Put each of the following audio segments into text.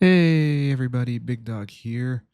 Hey everybody, Big Dog here.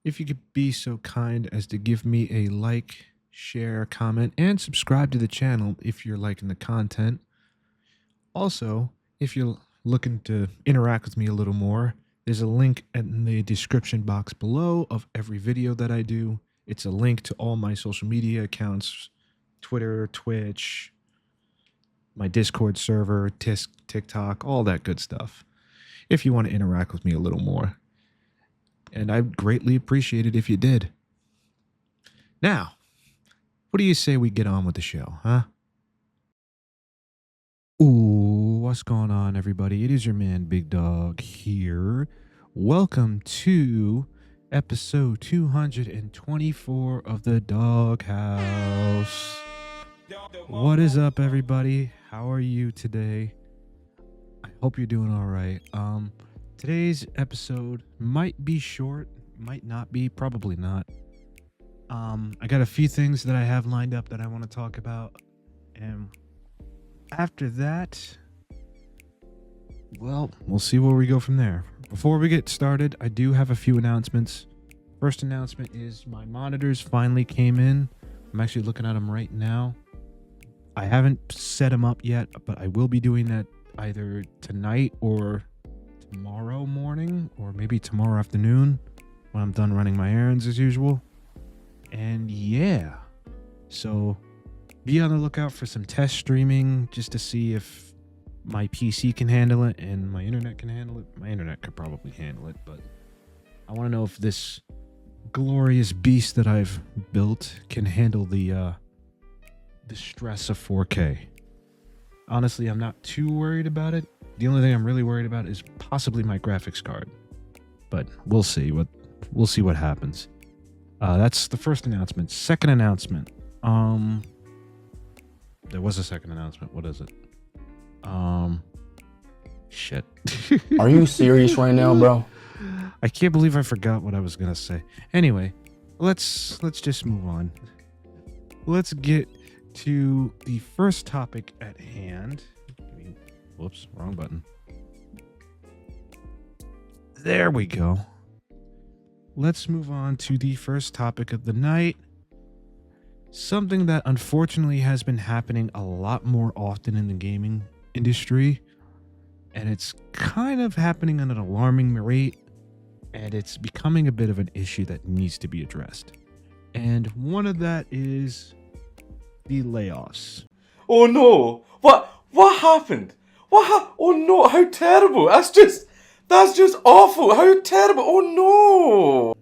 If you could be so kind as to give me a like, share, comment, and subscribe to the channel if you're liking the content. Also, if you're looking to interact with me a little more, there's a link in the description box below of every video that I do. It's a link to all my social media accounts, Twitter, Twitch, my Discord server, TikTok, all that good stuff, if you want to interact with me a little more. And I'd greatly appreciate it if you did. Now, what do you say we get on with the show, huh? Ooh, what's going on, everybody? It is your man, Big Dog, here. Welcome to episode 224 of the Doghouse. What is up, everybody? How are you today? I hope you're doing all right. Today's episode might be short, might not be, probably not. I got a few things that I have lined up that I want to talk about, and after that, well, we'll see where we go from there. Before we get started, I do have a few announcements. First announcement is my monitors finally came in. I'm actually looking at them right now. I haven't set them up yet, but I will be doing that either tonight or tomorrow morning, or maybe tomorrow afternoon when I'm done running my errands as usual. And yeah, so be on the lookout for some test streaming just to see if my PC can handle it and my internet can handle it. My internet could probably handle it, but I want to know if this glorious beast that I've built can handle the stress of 4K. Honestly, I'm not too worried about it. The only thing I'm really worried about is possibly my graphics card, but we'll see what happens. That's the first announcement. Second announcement. There was a second announcement. What is it? Shit. Are you serious right now, bro? I can't believe I forgot what I was gonna say. Anyway, let's just move on. Let's get to the first topic at hand. Whoops, wrong button. There we go. Let's move on to the first topic of the night. Something that unfortunately has been happening a lot more often in the gaming industry, and it's kind of happening at an alarming rate, and it's becoming a bit of an issue that needs to be addressed. And one of that is the layoffs. Oh no! What happened? Oh no! How terrible! That's just awful! How terrible! Oh no!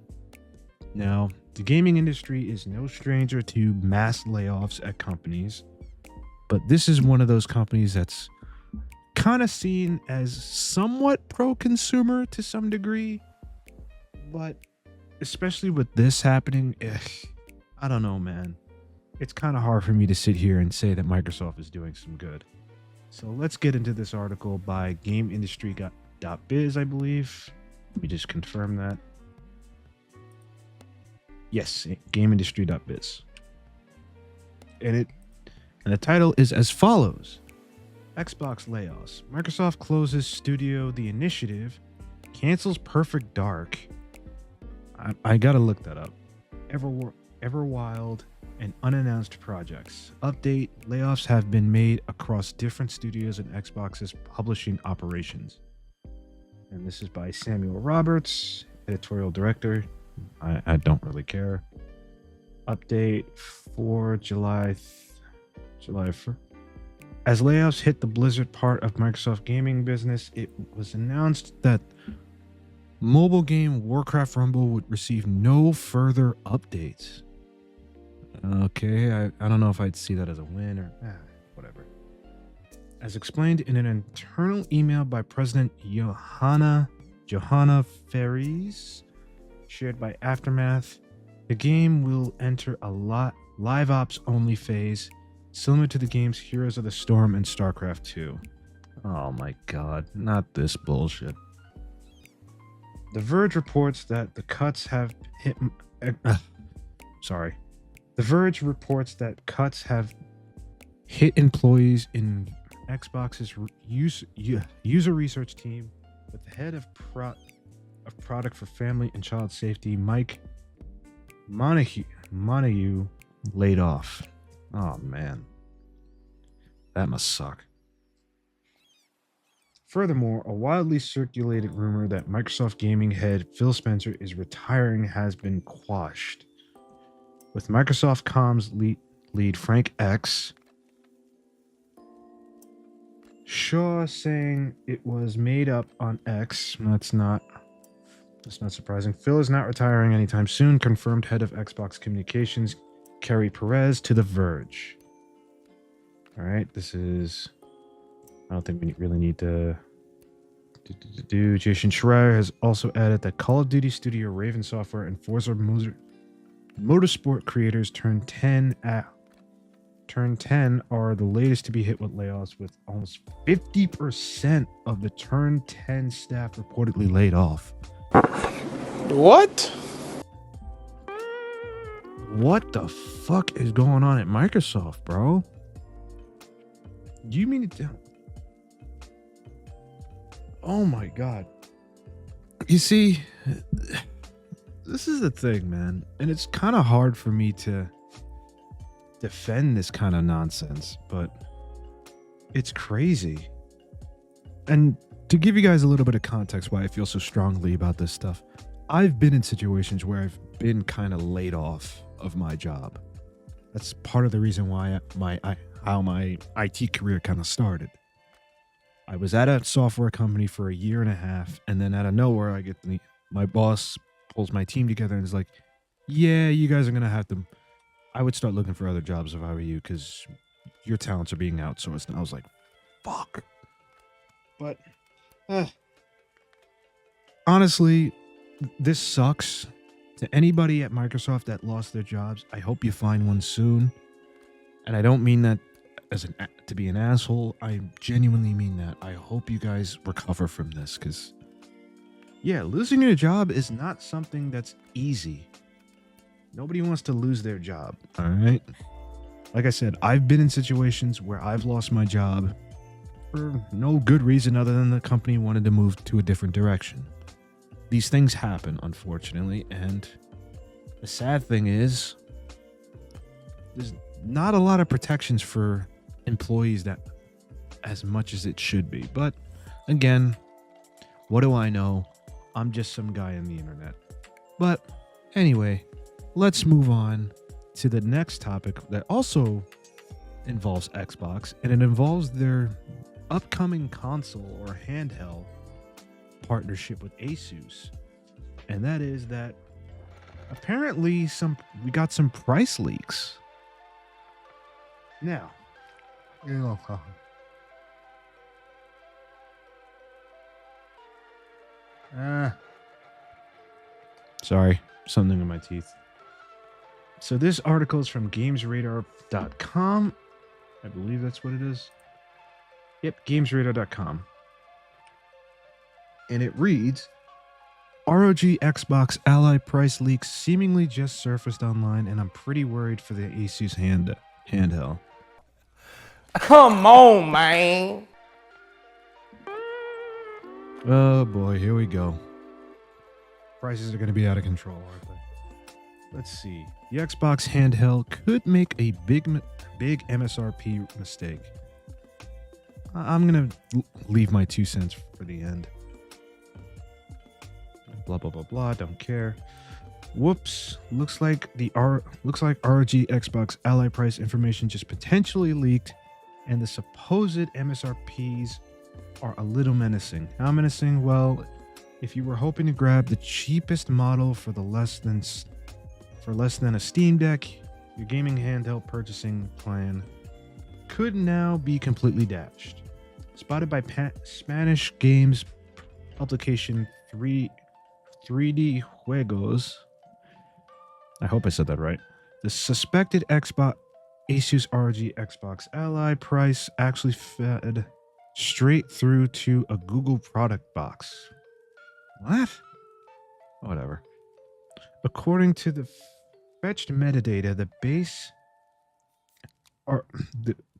Now, the gaming industry is no stranger to mass layoffs at companies, but this is one of those companies that's kind of seen as somewhat pro-consumer to some degree, but especially with this happening, I don't know, man. It's kind of hard for me to sit here and say that Microsoft is doing some good. So let's get into this article by GameIndustry.biz, I believe. Let me just confirm that. Yes, GameIndustry.biz. And the title is as follows. Xbox layoffs. Microsoft closes studio The Initiative, cancels Perfect Dark. I gotta look that up. Everwild and unannounced projects. Update, layoffs have been made across different studios and Xbox's publishing operations. And this is by Samuel Roberts, editorial director. I don't really care. Update for July 1st. As layoffs hit the Blizzard part of Microsoft gaming business, it was announced that mobile game Warcraft Rumble would receive no further updates. Okay, I don't know if I'd see that as a win or whatever. As explained in an internal email by President Johanna Ferries, shared by Aftermath, the game will enter a live ops only phase, similar to the games Heroes of the Storm and StarCraft 2. Oh my god, not this bullshit. The Verge reports that the cuts have hit... The Verge reports that cuts have hit employees in Xbox's user research team with the head of product for family and child safety, Mike Montague, laid off. Oh man, that must suck. Furthermore, a widely circulated rumor that Microsoft gaming head Phil Spencer is retiring has been quashed, with Microsoft comms lead Frank X. Shaw saying it was made up on X. That's not surprising. Phil is not retiring anytime soon, confirmed head of Xbox Communications, Kerry Perez, to The Verge. All right, this is... I don't think we really need to... Jason Schreier has also added that Call of Duty studio Raven Software and Forza Motorsport creators Turn 10 are the latest to be hit with layoffs, with almost 50% of the Turn 10 staff reportedly laid off. What? What the fuck is going on at Microsoft, bro? Do you mean to... Oh my god. You see, this is the thing, man. And it's kind of hard for me to defend this kind of nonsense, but it's crazy. And to give you guys a little bit of context why I feel so strongly about this stuff, I've been in situations where I've been kind of laid off of my job. That's part of the reason why how my IT career kind of started. I was at a software company for a year and a half, and then out of nowhere, I get my boss pulls my team together and is like, "Yeah, you guys are gonna have to." I would start looking for other jobs if I were you, because your talents are being outsourced. And I was like, "Fuck." But honestly, this sucks. To anybody at Microsoft that lost their jobs, I hope you find one soon. And I don't mean that as to be an asshole. I genuinely mean that. I hope you guys recover from this, because yeah, losing your job is not something that's easy. Nobody wants to lose their job, all right? Like I said, I've been in situations where I've lost my job for no good reason other than the company wanted to move to a different direction. These things happen, unfortunately, and the sad thing is there's not a lot of protections for employees that as much as it should be. But again, what do I know? I'm just some guy on the internet. But anyway, let's move on to the next topic that also involves Xbox, and it involves their upcoming console or handheld partnership with Asus. And that is that apparently we got some price leaks. Now, sorry, something in my teeth. So this article is from gamesradar.com. I believe that's what it is. Yep, gamesradar.com. And it reads, ROG Xbox Ally price leaks seemingly just surfaced online, and I'm pretty worried for the Asus handheld. Come on, man. Oh boy, here we go. Prices are going to be out of control, aren't they? Let's see. The Xbox handheld could make a big MSRP mistake. I'm going to leave my 2 cents for the end. Blah, blah, blah, blah. Don't care. Whoops. Looks like ROG Xbox Ally price information just potentially leaked, and the supposed MSRPs are a little menacing. How menacing? Well, if you were hoping to grab the cheapest model for less than a Steam Deck, your gaming handheld purchasing plan could now be completely dashed. Spotted by Spanish games publication 3D Juegos. I hope I said that right. The suspected Asus ROG Xbox Ally price actually fed straight through to a Google product box. What? Whatever. According to the fetched metadata, the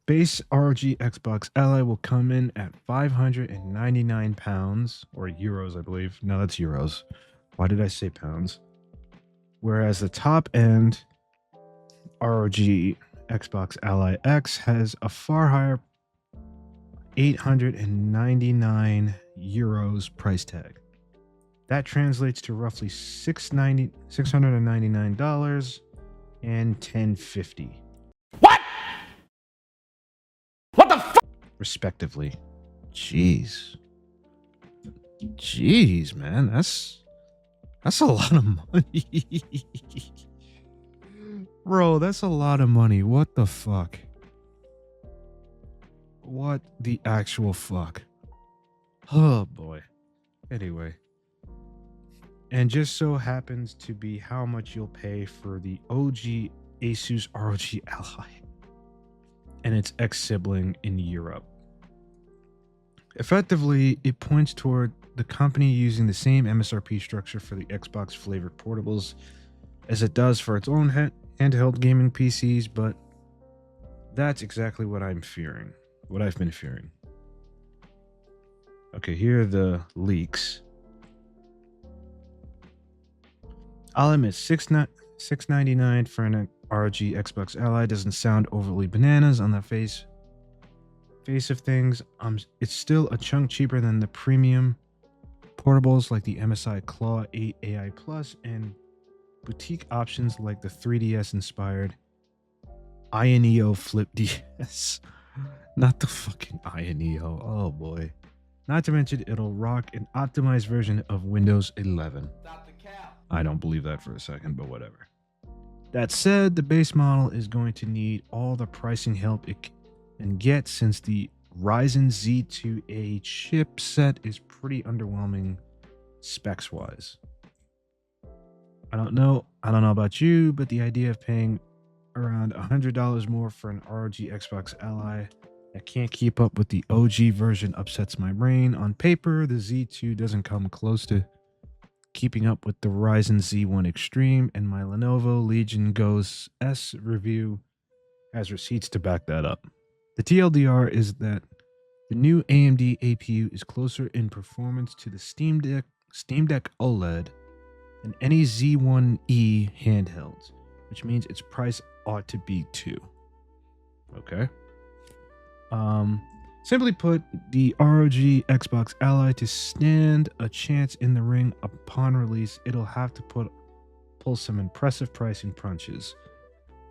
base ROG Xbox Ally will come in at £599 or euros, I believe. No, that's euros. Why did I say pounds? Whereas the top end ROG Xbox Ally X has a far higher 899 euros price tag. That translates to roughly $699 and $10.50. What? What the fuck? Respectively. Jeez, man, that's a lot of money. Bro, that's a lot of money. What the fuck? What the actual fuck? Oh boy. Anyway. And just so happens to be how much you'll pay for the OG Asus ROG Ally and its ex-sibling in Europe. Effectively, it points toward the company using the same MSRP structure for the Xbox flavored portables as it does for its own handheld gaming PCs, but that's exactly what I'm fearing. What I've been fearing. Okay, here are the leaks. I'll admit, $699 for an ROG Xbox Ally doesn't sound overly bananas on the face of things. It's still a chunk cheaper than the premium portables like the MSI Claw 8 AI Plus and boutique options like the 3DS inspired Ioneo Flip DS. Not the fucking Ioneo. Oh boy. Not to mention it'll rock an optimized version of Windows 11. I don't believe that for a second, but whatever. That said, the base model is going to need all the pricing help it can get since the Ryzen Z2A chipset is pretty underwhelming specs wise. I don't know about you, but the idea of paying around $100 more for an ROG Xbox Ally that can't keep up with the OG version upsets my brain. On paper, the Z2 doesn't come close to keeping up with the Ryzen Z1 Extreme, and my Lenovo Legion Go S review has receipts to back that up. The TLDR is that the new AMD APU is closer in performance to the Steam Deck OLED than any Z1E handhelds, which means its price ought to be too. Okay. Simply put, the ROG Xbox Ally to stand a chance in the ring upon release, it'll have to pull some impressive pricing punches.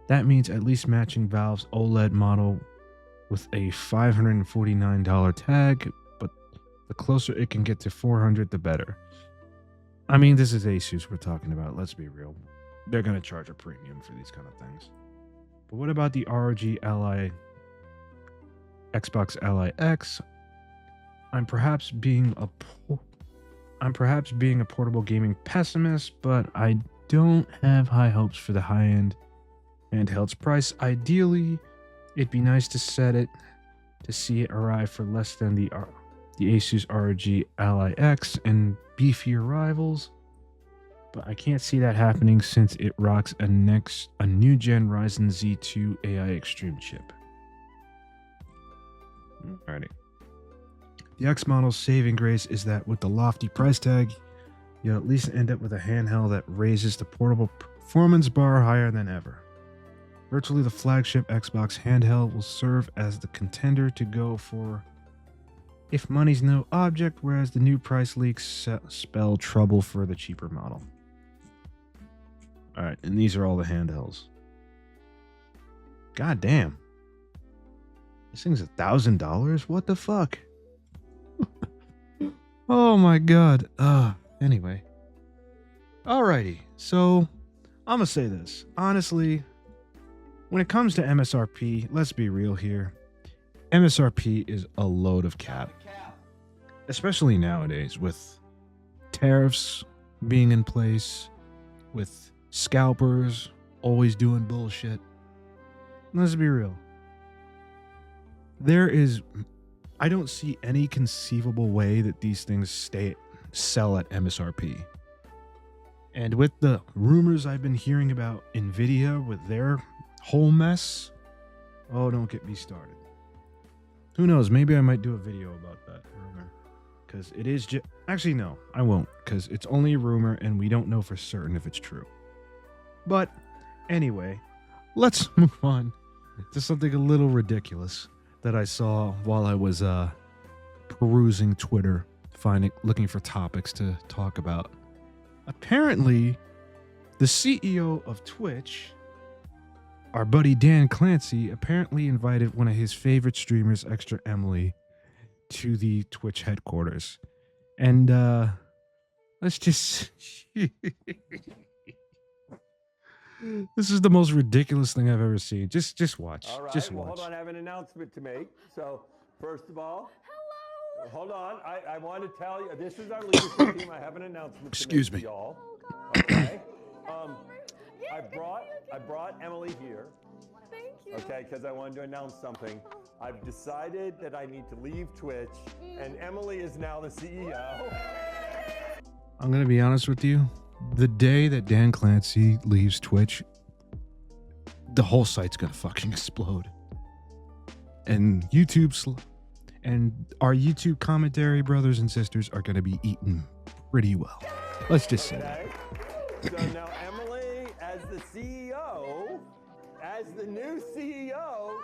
That means at least matching Valve's OLED model with a $549 tag, but the closer it can get to $400, the better. I mean, this is Asus we're talking about, let's be real. They're going to charge a premium for these kind of things. But what about the ROG Ally Xbox Ally X? I'm perhaps being a portable gaming pessimist, but I don't have high hopes for the high-end handheld's price. Ideally, it'd be nice to see it arrive for less than the Asus ROG Ally X and beefier rivals, but I can't see that happening since it rocks a new gen Ryzen Z2 AI Extreme chip. Alrighty. The X model's saving grace is that with the lofty price tag, you'll at least end up with a handheld that raises the portable performance bar higher than ever. Virtually the flagship Xbox handheld will serve as the contender to go for if money's no object, whereas the new price leaks spell trouble for the cheaper model. Alright, and these are all the handhelds. God damn. This thing's $1,000? What the fuck? Oh my god. Anyway. Alrighty, so I'm gonna say this. Honestly, when it comes to MSRP, let's be real here. MSRP is a load of cap. Especially nowadays with tariffs being in place, with scalpers always doing bullshit. Let's be real. I don't see any conceivable way that these things sell at MSRP. And with the rumors I've been hearing about Nvidia with their whole mess, oh, don't get me started. Who knows? Maybe I might do a video about that rumor. Because it is just... Actually, no, I won't. Because it's only a rumor and we don't know for certain if it's true. But anyway, let's move on to something a little ridiculous that I saw while I was perusing Twitter, looking for topics to talk about. Apparently, the CEO of Twitch, our buddy Dan Clancy, apparently invited one of his favorite streamers, Extra Emily, to the Twitch headquarters. And let's just... This is the most ridiculous thing I've ever seen. Just watch. All right, Just well, watch. hold on, I have an announcement to make. So, first of all, hello. Hold on, I want to tell you, this is our leadership team. I have an announcement Excuse to make me. to y'all. Okay. I brought Emily here. Thank you. Okay, because I wanted to announce something. I've decided that I need to leave Twitch, and Emily is now the CEO. I'm going to be honest with you. The day that Dan Clancy leaves Twitch, the whole site's going to fucking explode. And and our YouTube commentary brothers and sisters are going to be eaten pretty well. Let's just say that. So now Emily, as the CEO, as the new CEO,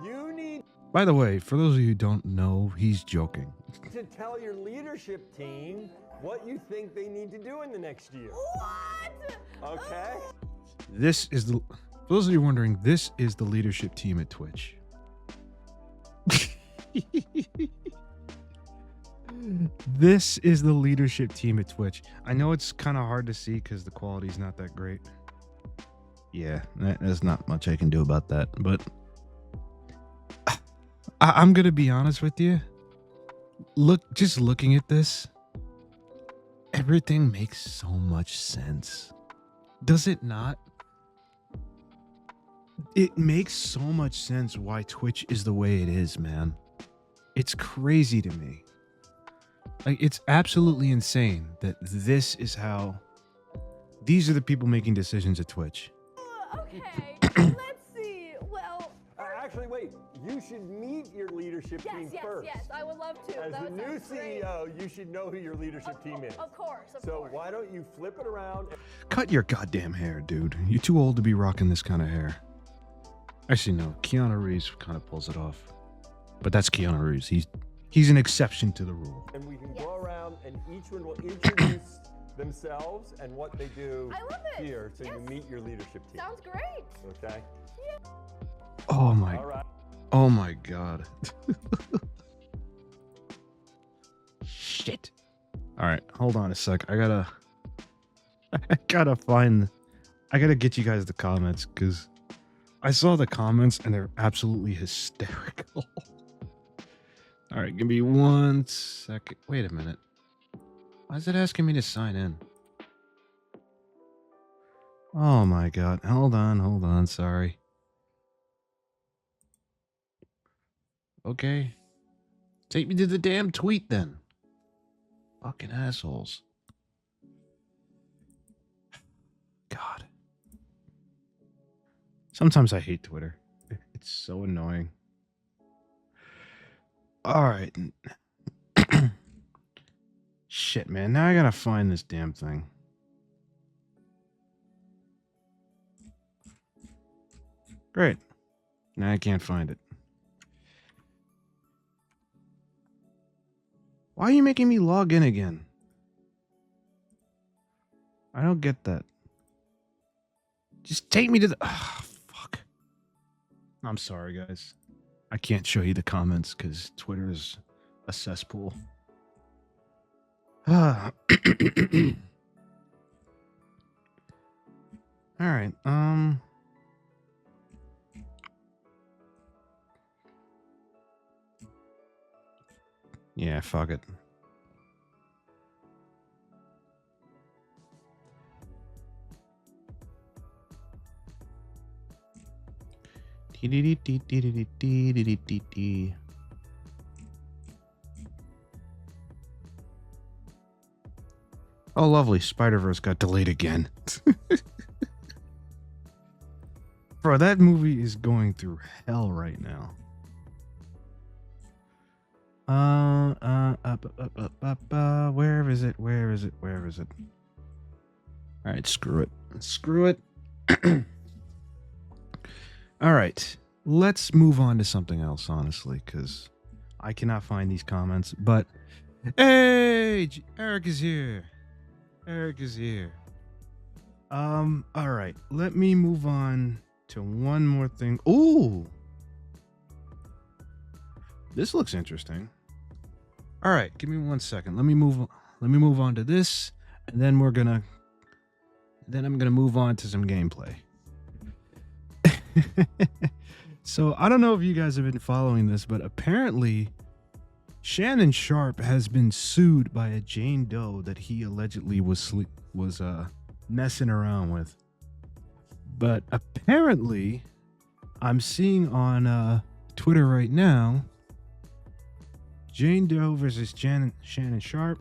you need By the way, for those of you who don't know, he's joking. to tell your leadership team what you think they need to do in the next year. What? Okay? For those of you wondering, this is the leadership team at Twitch. This is the leadership team at Twitch. I know it's kind of hard to see because the quality's not that great. Yeah, there's not much I can do about that. But I'm going to be honest with you. Just looking at this, everything makes so much sense. Does it not? It makes so much sense why Twitch is the way it is, man. It's crazy to me. Like, it's absolutely insane that these are the people making decisions at Twitch. Okay, let's see. Well, Actually, wait. You should meet your leadership team first. yes, I would love to. As That the would new sound great. CEO, you should know who your leadership team is. Of course, of So course. why don't you flip it around? Cut your goddamn hair, dude. You're too old to be rocking this kind of hair. Actually, no. Keanu Reeves kind of pulls it off. But that's Keanu Reeves. He's an exception to the rule. And we can go around and each one will introduce themselves and what they do I love it. here so Yes. you meet your leadership team. Sounds great. Okay? Oh my. All right. Oh my god. Shit. All right, hold on a sec. I gotta get you guys the comments because I saw the comments and they're absolutely hysterical. All right, give me 1 second. Wait a minute. Why is it asking me to sign in? Oh my god. Hold on. Sorry. Okay. Take me to the damn tweet then. Fucking assholes. God. Sometimes I hate Twitter. It's so annoying. All right. Shit, man. Now I gotta find this damn thing. Great. Now I can't find it. Why are you making me log in again? I don't get that. Just take me to the... Oh, fuck. I'm sorry, guys. I can't show you the comments because Twitter is a cesspool. All right. Yeah, fuck it. Oh, lovely. Spider-Verse got delayed again. Bro, that movie is going through hell right now. Where is it? Where is it? Where is it? All right, screw it. Screw it. All right, let's move on to something else, honestly, because I cannot find these comments. But hey, Eric is here. Eric is here. All right, let me move on to one more thing. Ooh, this looks interesting. All right, give me 1 second. Let me move on to this, and then I'm gonna move on to some gameplay. So I don't know if you guys have been following this, but apparently Shannon Sharpe has been sued by a Jane Doe that he allegedly was messing around with. But apparently, I'm seeing on Twitter right now, Jane Doe versus Shannon Sharpe.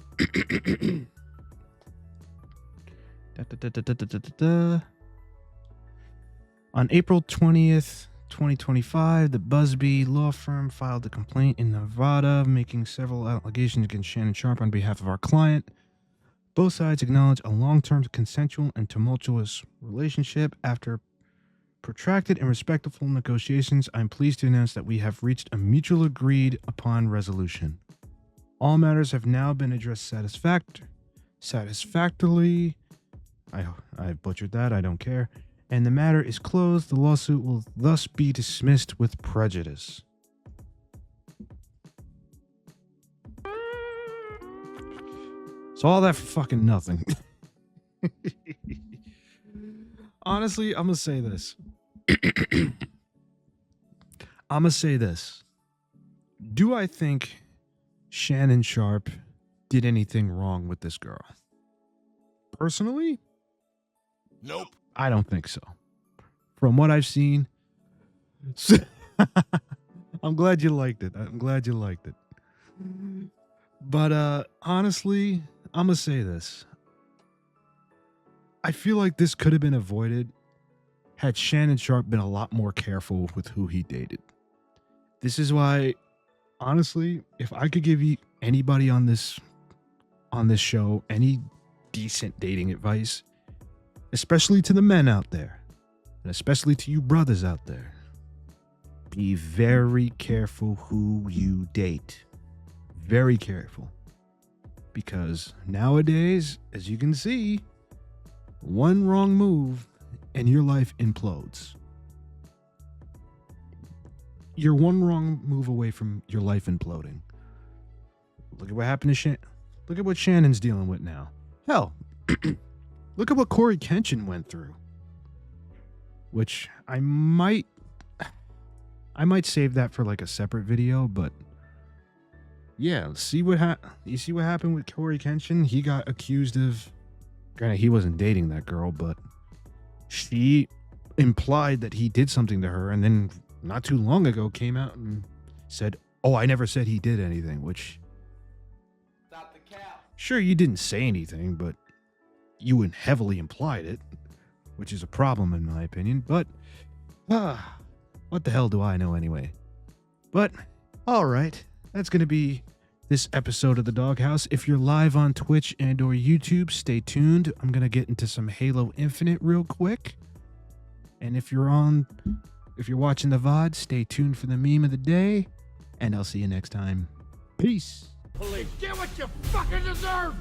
On April 20th, 2025, the Busby law firm filed a complaint in Nevada, making several allegations against Shannon Sharpe on behalf of our client. Both sides acknowledge a long-term consensual and tumultuous relationship. After protracted and respectful negotiations, I'm pleased to announce that we have reached a mutual agreed upon resolution. All matters have now been addressed satisfactorily. I butchered that, I don't care. And the matter is closed. The lawsuit will thus be dismissed with prejudice. So all that for fucking nothing. Honestly, I'm gonna say this. Do I think Shannon Sharpe did anything wrong with this girl? Personally? Nope. I don't think so. From what I've seen, I'm glad you liked it. But honestly, I'm gonna say this. I feel like this could have been avoided had Shannon Sharpe been a lot more careful with who he dated. This is why, honestly, if I could give you anybody on this show any decent dating advice, especially to the men out there, and especially to you brothers out there, be very careful who you date. Very careful. Because nowadays, as you can see, one wrong move and your life implodes. You're one wrong move away from your life imploding. Look at what happened to Look at what Shannon's dealing with now. Hell, look at what Corey Kenshin went through. Which I might save that for like a separate video, but yeah, you see what happened with Corey Kenshin? He got accused of, granted he wasn't dating that girl, but she implied that he did something to her, and then not too long ago came out and said, "Oh, I never said he did anything," which, Stop the cap. sure, you didn't say anything, but you heavily implied it, which is a problem in my opinion. But what the hell do I know anyway? But all right, that's gonna be this episode of the Doghouse. If you're live on Twitch and or YouTube, stay tuned. I'm gonna get into some Halo Infinite real quick. And if you're watching the VOD, stay tuned for the meme of the day. And I'll see you next time. Peace. Get what you fucking deserve!